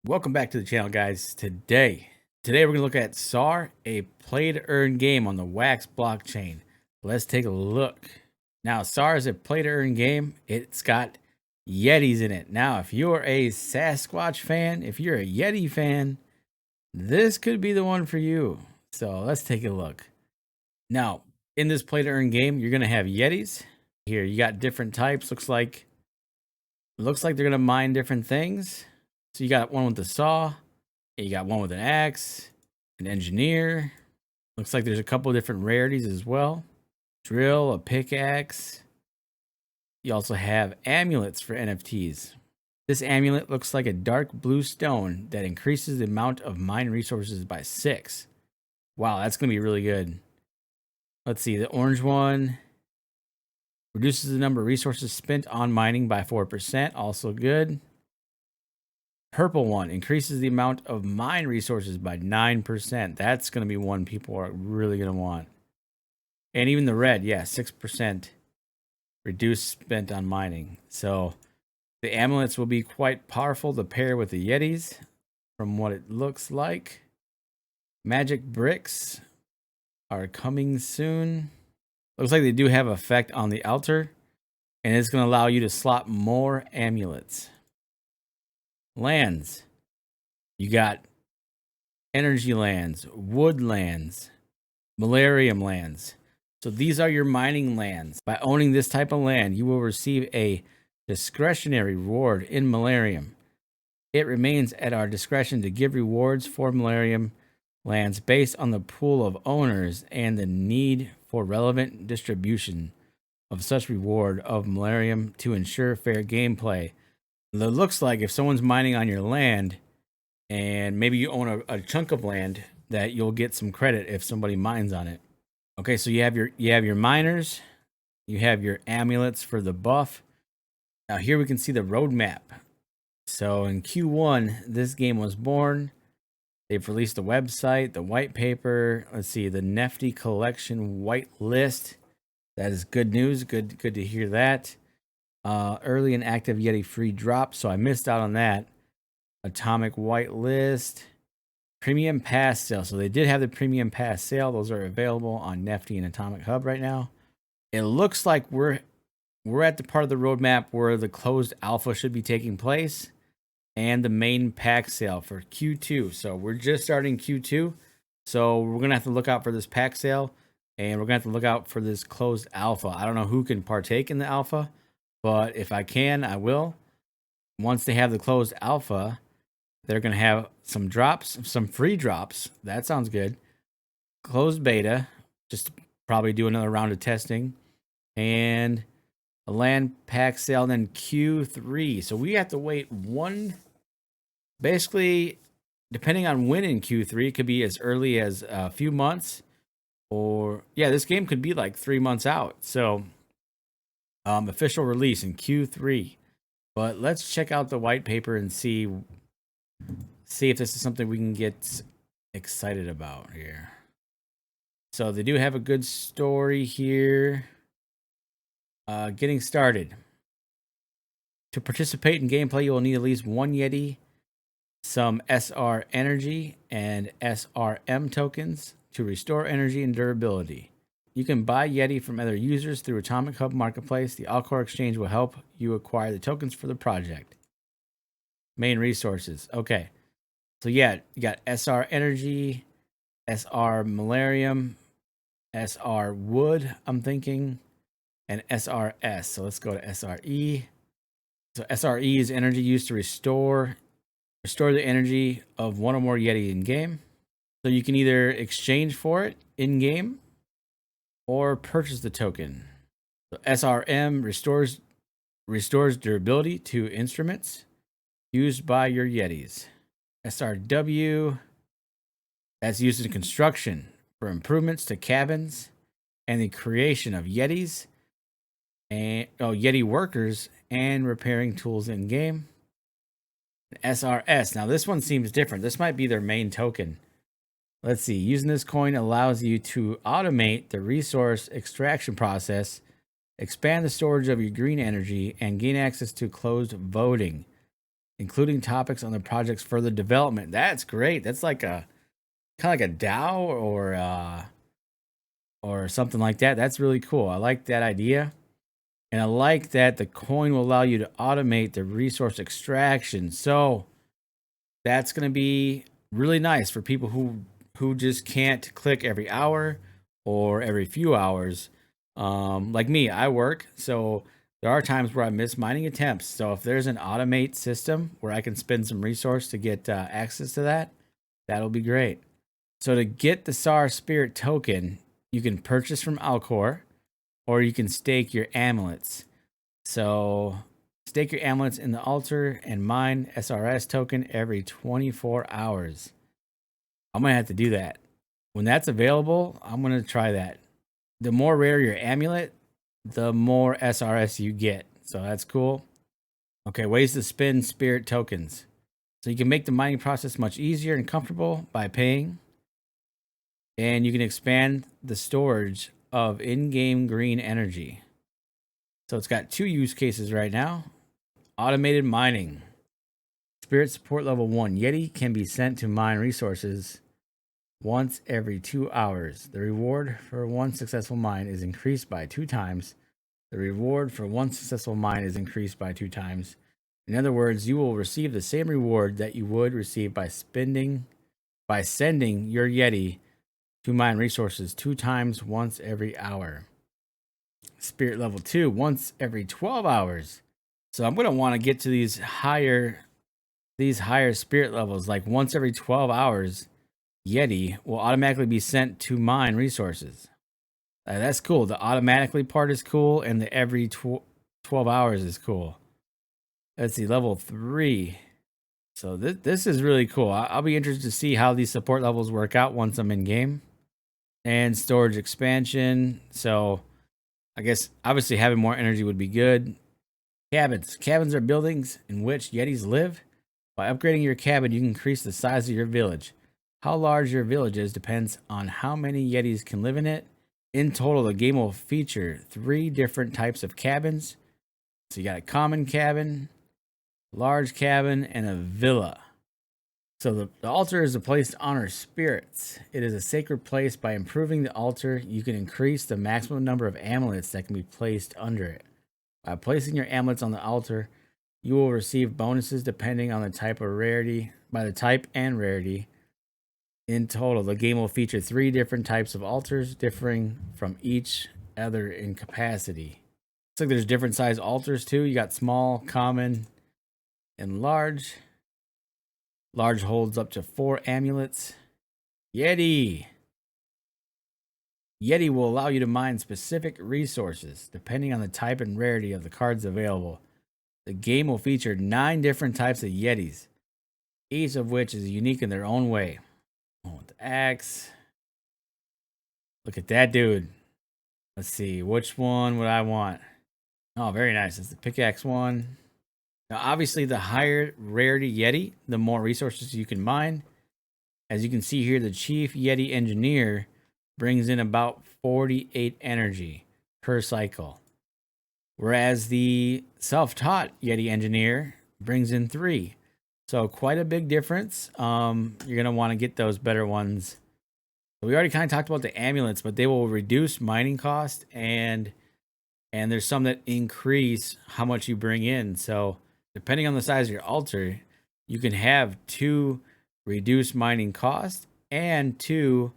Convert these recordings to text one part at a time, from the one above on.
Welcome back to the channel, guys. Today we're going to look at SaaR, a play-to-earn game on the Wax blockchain. Let's take a look. Now, SaaR is a play-to-earn game. It's got Yetis in it. Now, if you're a Sasquatch fan, if you're a Yeti fan, this could be the one for you. So let's take a look. Now, in this play-to-earn game, you're going to have Yetis. Here, you got different types. Looks like they're going to mine different things. So you got one with the saw, you got one with an axe, an engineer. Looks like there's a couple of different rarities as well. Drill, a pickaxe. You also have amulets for NFTs. This amulet looks like a dark blue stone that increases the amount of mine resources by 6. Wow, that's going to be really good. Let's see, the orange one reduces the number of resources spent on mining by 4%, also good. Purple one increases the amount of mine resources by 9%. That's going to be one people are really going to want. And even the red, yeah, 6% reduced spent on mining. So the amulets will be quite powerful to pair with the Yetis from what it looks like. Magic bricks are coming soon. Looks like they do have effect on the altar, and it's going to allow you to slot more amulets. Lands. You got energy lands, wood lands, malarium lands. So these are your mining lands. By owning this type of land, you will receive a discretionary reward in malarium. It remains at our discretion to give rewards for malarium lands based on the pool of owners and the need for relevant distribution of such reward of malarium to ensure fair gameplay. It looks like if someone's mining on your land and maybe you own a chunk of land, that you'll get some credit if somebody mines on it. Okay, so you have your miners, you have your amulets for the buff. Now here we can see the roadmap. So in Q1, this game was born. They've released the website, the white paper. Let's see, the Nifty Collection white list. That is good news. Good to hear that. Early and active Yeti free drop, so I missed out on that. Atomic white list, premium pass sale. So they did have the premium pass sale. Those are available on Nifty and Atomic Hub right now. It looks like we're at the part of the roadmap where the closed alpha should be taking place and the main pack sale for Q2. So we're just starting Q2. So we're gonna have to look out for this pack sale, and we're gonna have to look out for this closed alpha. I don't know who can partake in the alpha, but if I can, I will. Once they have the closed alpha, they're going to have some drops, some free drops. That sounds good. Closed beta, just probably do another round of testing. And a land pack sale, then Q3. So we have to wait basically, depending on when in Q3, it could be as early as a few months. Or, yeah, this game could be like 3 months out. So official release in Q3, but let's check out the white paper and see if this is something we can get excited about here. So they do have a good story here. Getting started. To participate in gameplay, you will need at least 1 Yeti, some SR energy, and SRM tokens to restore energy and durability. You can buy Yeti from other users through Atomic Hub Marketplace. The Alcor exchange will help you acquire the tokens for the project. Main resources. Okay. So yeah, you got SR Energy, SR Malarium, SR Wood, I'm thinking, and SRS. So let's go to SRE. So SRE is energy used to restore the energy of one or more Yeti in-game. So you can either exchange for it in-game or purchase the token. So SRM restores durability to instruments used by your Yetis. SRW, that's used in construction for improvements to cabins and the creation of Yetis and Yeti workers and repairing tools in game. SRS, now this one seems different. This might be their main token. Let's see, using this coin allows you to automate the resource extraction process, expand the storage of your green energy, and gain access to closed voting. including topics on the project's further development. That's great. That's like a kind of like a DAO or something like that. That's really cool. I like that idea. And I like that the coin will allow you to automate the resource extraction. So that's going to be really nice for people who just can't click every hour or every few hours. Like me, I work, so there are times where I miss mining attempts. So if there's an automate system where I can spend some resource to get access to that, that'll be great. So to get the SaaR Spirit token, you can purchase from Alcor, or you can stake your amulets. So stake your amulets in the altar and mine SRS token every 24 hours. I'm going to have to do that. When that's available, I'm going to try that. The more rare your amulet, the more SRS you get. So that's cool. Okay, ways to spend spirit tokens. So you can make the mining process much easier and comfortable by paying. And you can expand the storage of in-game green energy. So it's got 2 use cases right now. Automated mining. Spirit support level 1. Yeti can be sent to mine resources once every 2 hours. The reward for one successful mine is increased by 2 times. The reward for one successful mine is increased by 2 times. In other words, you will receive the same reward that you would receive by sending your Yeti to mine resources 2 times once every hour. Spirit level 2, once every 12 hours. So I'm going to want to get to these higher spirit levels, like once every 12 hours. Yeti will automatically be sent to mine resources. That's cool. The automatically part is cool, and the every 12 hours is cool. Let's see, level 3. So this is really cool. I'll be interested to see how these support levels work out once I'm in game. And storage expansion. So I guess obviously having more energy would be good. Cabins. Cabins are buildings in which Yetis live. By upgrading your cabin, you can increase the size of your village. How large your village is depends on how many Yetis can live in it. In total, the game will feature 3 different types of cabins. So you got a common cabin, large cabin, and a villa. So the altar is a place to honor spirits. It is a sacred place. By improving the altar, you can increase the maximum number of amulets that can be placed under it. By placing your amulets on the altar, you will receive bonuses depending on the type of rarity, by the type and rarity. In total, the game will feature 3 different types of altars, differing from each other in capacity. Looks like there's different size altars too. You got small, common, and large. Large holds up to 4 amulets. Yeti. Yeti will allow you to mine specific resources, depending on the type and rarity of the cards available. The game will feature 9 different types of Yetis, each of which is unique in their own way. Oh, the axe. Look at that dude. Let's see, which one would I want? Oh, very nice. It's the pickaxe one. Now, obviously, the higher rarity Yeti, the more resources you can mine. As you can see here, the Chief Yeti Engineer brings in about 48 energy per cycle, whereas the self-taught Yeti Engineer brings in 3. So quite a big difference. You're going to want to get those better ones. We already kind of talked about the amulets, but they will reduce mining cost, and there's some that increase how much you bring in. So depending on the size of your altar, you can have 2 reduced mining cost and 2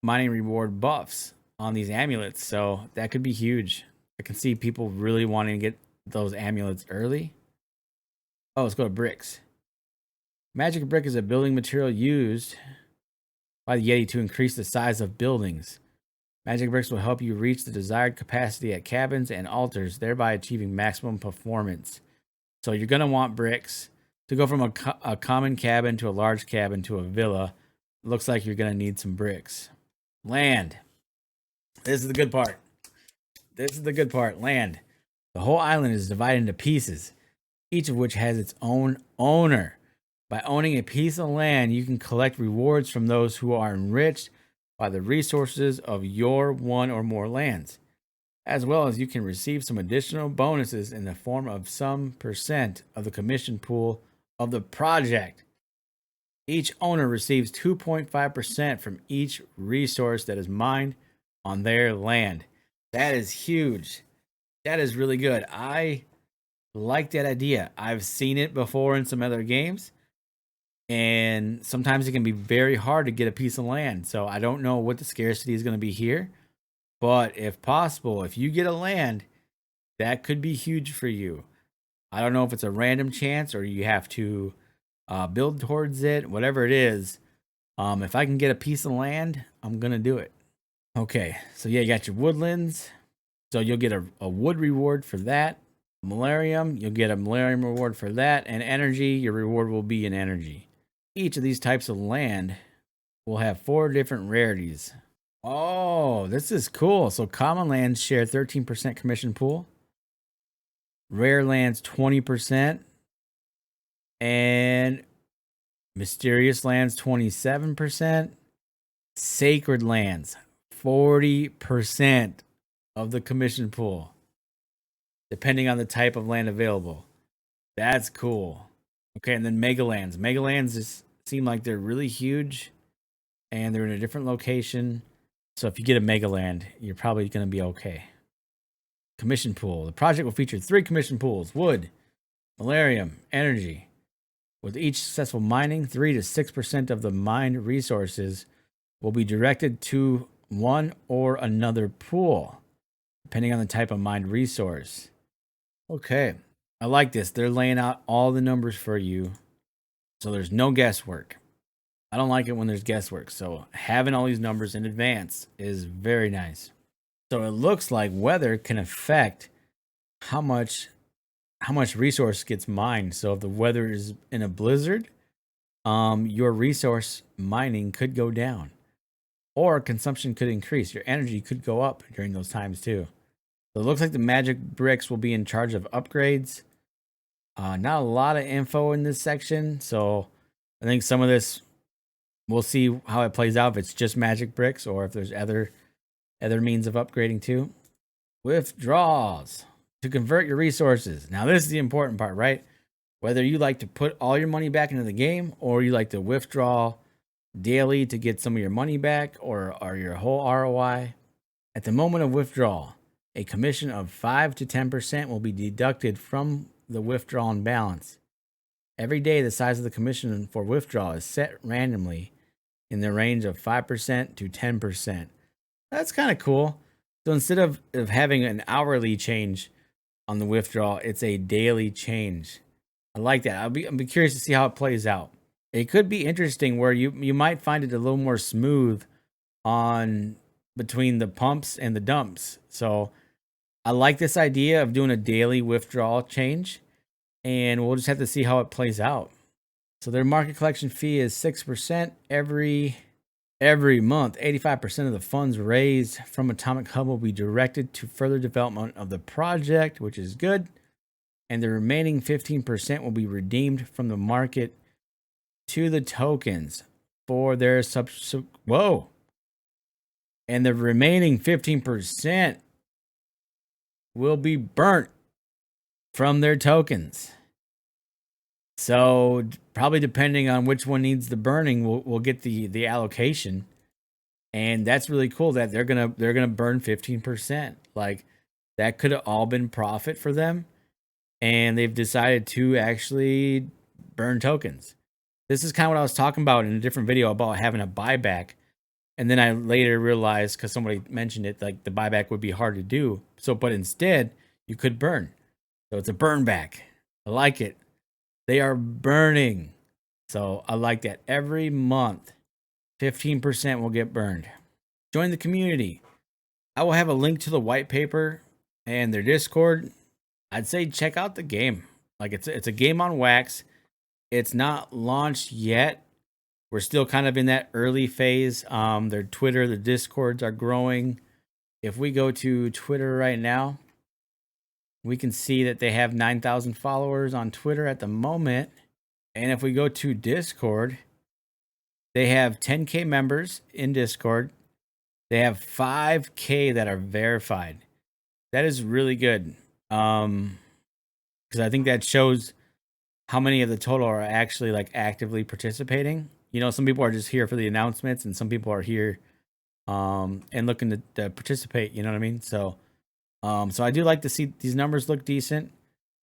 mining reward buffs on these amulets. So that could be huge. I can see people really wanting to get those amulets early. Oh, let's go to bricks. Magic brick is a building material used by the Yeti to increase the size of buildings. Magic bricks will help you reach the desired capacity at cabins and altars, thereby achieving maximum performance. So you're going to want bricks to go from a common cabin to a large cabin to a villa. Looks like you're going to need some bricks. Land. This is the good part. Land. The whole island is divided into pieces, each of which has its own owner. By owning a piece of land, you can collect rewards from those who are enriched by the resources of your one or more lands, as well as you can receive some additional bonuses in the form of some % of the commission pool of the project. Each owner receives 2.5% from each resource that is mined on their land. That is huge. That is really good. I like that idea. I've seen it before in some other games, and sometimes it can be very hard to get a piece of land. So I don't know what the scarcity is going to be here, but if possible, if you get a land, that could be huge for you. I don't know if it's a random chance or you have to build towards it, whatever it is. If I can get a piece of land, I'm going to do it. Okay, so yeah, you got your woodlands. So you'll get a wood reward for that. Malarium, you'll get a malarium reward for that. And energy, your reward will be in energy. Each of these types of land will have 4 different rarities. Oh, this is cool. So common lands share 13% commission pool. Rare lands 20%. And mysterious lands 27%. Sacred lands 40% of the commission pool, depending on the type of land available. That's cool. Okay, and then mega lands. Mega lands just seem like they're really huge and they're in a different location. So if you get a mega land, you're probably going to be okay. Commission pool. The project will feature 3 commission pools: wood, malarium, energy. With each successful mining, 3 to 6% of the mined resources will be directed to one or another pool, depending on the type of mined resource. Okay, I like this. They're laying out all the numbers for you, so there's no guesswork. I don't like it when there's guesswork, so having all these numbers in advance is very nice. So it looks like weather can affect how much resource gets mined. So if the weather is in a blizzard, your resource mining could go down, or consumption could increase. Your energy could go up during those times too. So it looks like the magic bricks will be in charge of upgrades. Not a lot of info in this section, so I think some of this, we'll see how it plays out, if it's just magic bricks or if there's other means of upgrading too. Withdrawals. To convert your resources. Now this is the important part, right? Whether you like to put all your money back into the game or you like to withdraw daily to get some of your money back or your whole ROI. At the moment of withdrawal, a commission of 5 to 10% will be deducted from the withdrawn balance. Every day, the size of the commission for withdrawal is set randomly in the range of 5% to 10%. That's kind of cool. So instead of having an hourly change on the withdrawal, it's a daily change. I like that. I'll be curious to see how it plays out. It could be interesting where you might find it a little more smooth on between the pumps and the dumps. So I like this idea of doing a daily withdrawal change, and we'll just have to see how it plays out. So their market collection fee is 6% every month. 85% of the funds raised from Atomic Hub will be directed to further development of the project, which is good. And the remaining 15% will be redeemed from the market to the tokens for their whoa. And the remaining 15% will be burnt from their tokens. So probably depending on which one needs the burning, we'll get the allocation. And that's really cool that they're gonna burn 15%. Like that could have all been profit for them, and they've decided to actually burn tokens. This is kind of what I was talking about in a different video about having a buyback. And then I later realized, because somebody mentioned it, like the buyback would be hard to do. So, but instead, you could burn. So it's a burn back. I like it. They are burning. So I like that. Every month, 15% will get burned. Join the community. I will have a link to the white paper and their Discord. I'd say check out the game. Like it's a game on wax. It's not launched yet. We're still kind of in that early phase. Their Twitter, the Discords are growing. If we go to Twitter right now, we can see that they have 9,000 followers on Twitter at the moment. And if we go to Discord, they have 10K members in Discord. They have 5K that are verified. That is really good. Because I think that shows how many of the total are actually like actively participating. You know, some people are just here for the announcements, and some people are here and looking to participate. You know what I mean? So so I do like to see these numbers look decent.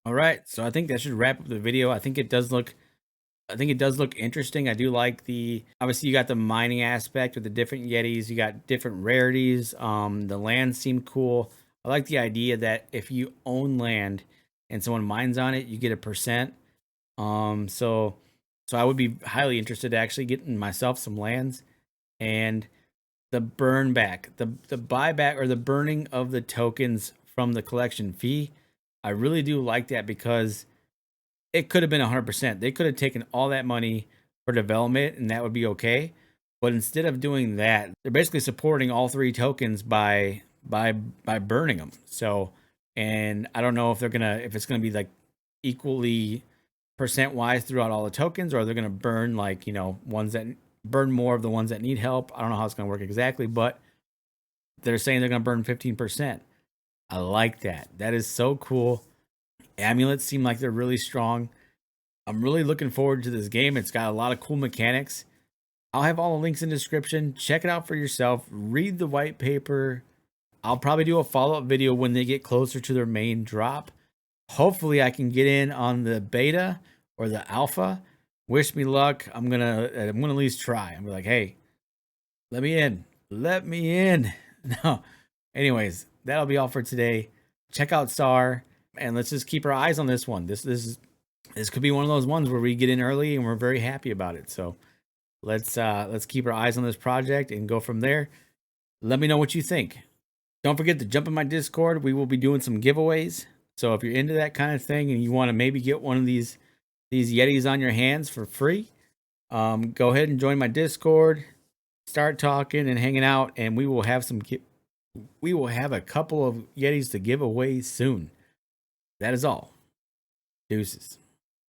All right, so I think that should wrap up the video. I think it does look interesting. I do like the, obviously you got the mining aspect with the different Yetis, you got different rarities. The lands seem cool. I like the idea that if you own land and someone mines on it, you get a percent. So I would be highly interested to actually getting myself some lands. And the burn back, the buyback or the burning of the tokens from the collection fee, I really do like that, because it could have been 100%. They could have taken all that money for development and that would be okay. But instead of doing that, they're basically supporting all three tokens by burning them. So, and I don't know if it's gonna be like equally percent wise throughout all the tokens, or they're gonna burn like, you know, ones that burn more of the ones that need help. I don't know how it's gonna work exactly, but they're saying they're gonna burn 15%. I like that. That is so cool. Amulets seem like they're really strong. I'm really looking forward to this game. It's got a lot of cool mechanics. I'll have all the links in the description. Check it out for yourself. Read the white paper. I'll probably do a follow-up video when they get closer to their main drop. Hopefully I can get in on the beta or the alpha. Wish me luck. I'm gonna at least try. I'm like, hey, let me in. Let me in. No. Anyways, that'll be all for today. Check out SaaR, and let's just keep our eyes on this one. This could be one of those ones where we get in early and we're very happy about it. So let's keep our eyes on this project and go from there. Let me know what you think. Don't forget to jump in my Discord. We will be doing some giveaways. So if you're into that kind of thing and you want to maybe get one of these Yetis on your hands for free, go ahead and join my Discord. Start talking and hanging out, and we will have a couple of Yetis to give away soon. That is all. Deuces.